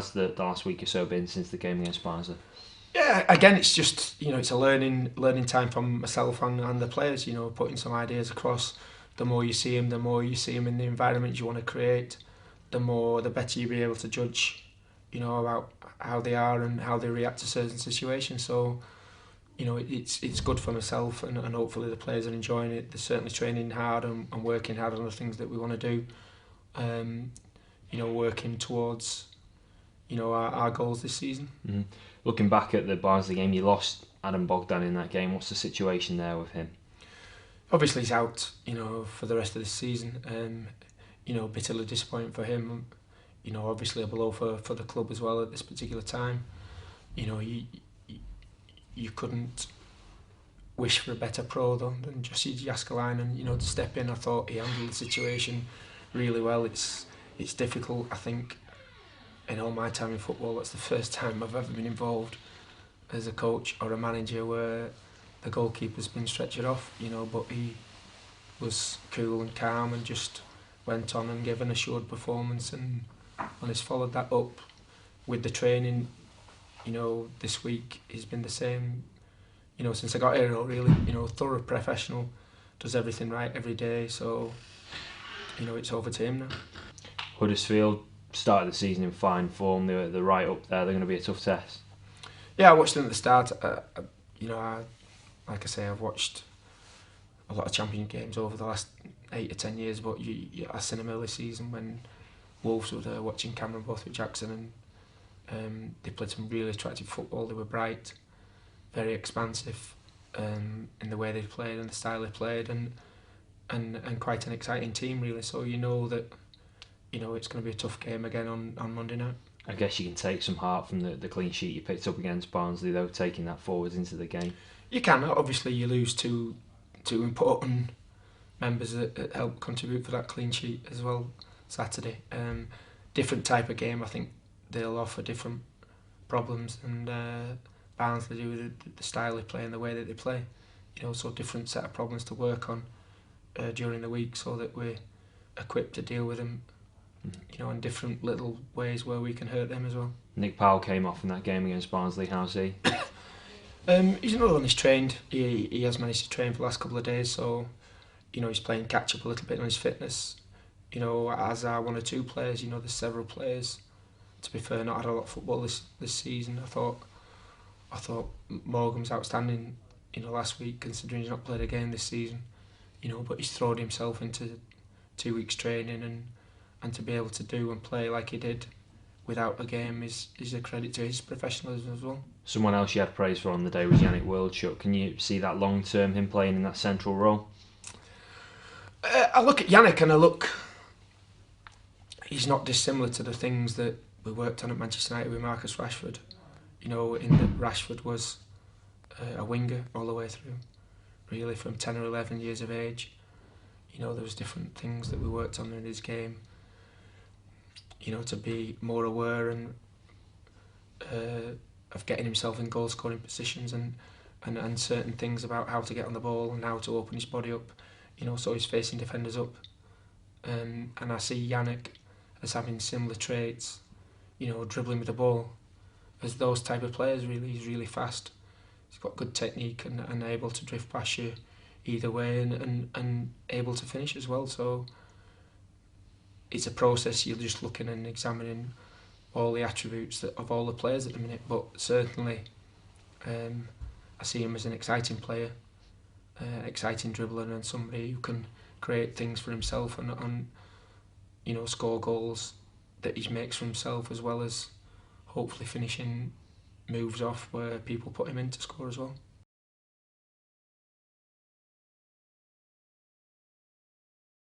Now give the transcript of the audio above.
has the last week or so been since the game against Barnsley? Yeah, again, it's just, it's a learning time from myself and the players. Putting some ideas across. The more you see them, in the environment you want to create, the better you'll be able to judge, about how they are and how they react to certain situations. So, it's good for myself and hopefully the players are enjoying it. They're certainly training hard and working hard on the things that we want to do. Working towards, our goals this season. Mm-hmm. Looking back at the Barnsley game, you lost Adam Bogdan in that game. What's the situation there with him? Obviously he's out, for the rest of the season. Bitterly disappointing for him. Obviously a blow for the club as well at this particular time. You couldn't wish for a better pro than Jussi Jääskeläinen, to step in. I thought he handled the situation really well. It's difficult, I think, in all my time in football, that's the first time I've ever been involved as a coach or a manager where the goalkeeper's been stretchered off, but he was cool and calm and just went on and gave an assured performance and has followed that up with the training. This week he's been the same, since I got here, really, thorough professional, does everything right every day, so, it's over to him now. Huddersfield started the season in fine form. They're right up there. They're going to be a tough test. Yeah, I watched them at the start. Like I say, I've watched a lot of Champions games over the last 8 or 10 years, but I seen them early season when Wolves were there watching Cameron Borthwick Jackson, and they played some really attractive football. They were bright, very expansive in the way they played and the style they played, and quite an exciting team, really. So that it's going to be a tough game again on Monday night. I guess you can take some heart from the clean sheet you picked up against Barnsley, though, taking that forwards into the game. You can. Obviously, you lose two important members that help contribute for that clean sheet as well Saturday. Different type of game. I think they'll offer different problems, and Barnsley do with the style they play and the way that they play. So different set of problems to work on during the week, so that we're equipped to deal with them. In different little ways where we can hurt them as well. Nick Powell came off in that game against Barnsley. How's he? He's another one who's trained. He has managed to train for the last couple of days, so he's playing catch up a little bit on his fitness. As are one or two players. There's several players. To be fair, not had a lot of football this season. I thought Morgan's outstanding. Last week, considering he's not played a game this season. But he's thrown himself into 2 weeks training and to be able to do and play like he did without a game is a credit to his professionalism as well. Someone else you had praise for on the day was Yannick Wildschut. Can you see that long term, him playing in that central role? I look at Yannick and he's not dissimilar to the things that we worked on at Manchester United with Marcus Rashford. In that Rashford was a winger all the way through, really from 10 or 11 years of age. There was different things that we worked on in his game. To be more aware and of getting himself in goal scoring positions and certain things about how to get on the ball and how to open his body up, so he's facing defenders up. And I see Yannick as having similar traits, dribbling with the ball, as those type of players. Really, he's really fast. He's got good technique and able to drift past you either way and able to finish as well. So it's a process. You're just looking and examining all the attributes of all the players at the minute, but certainly I see him as an exciting player, exciting dribbler, and somebody who can create things for himself and score goals that he makes for himself, as well as hopefully finishing moves off where people put him in to score as well.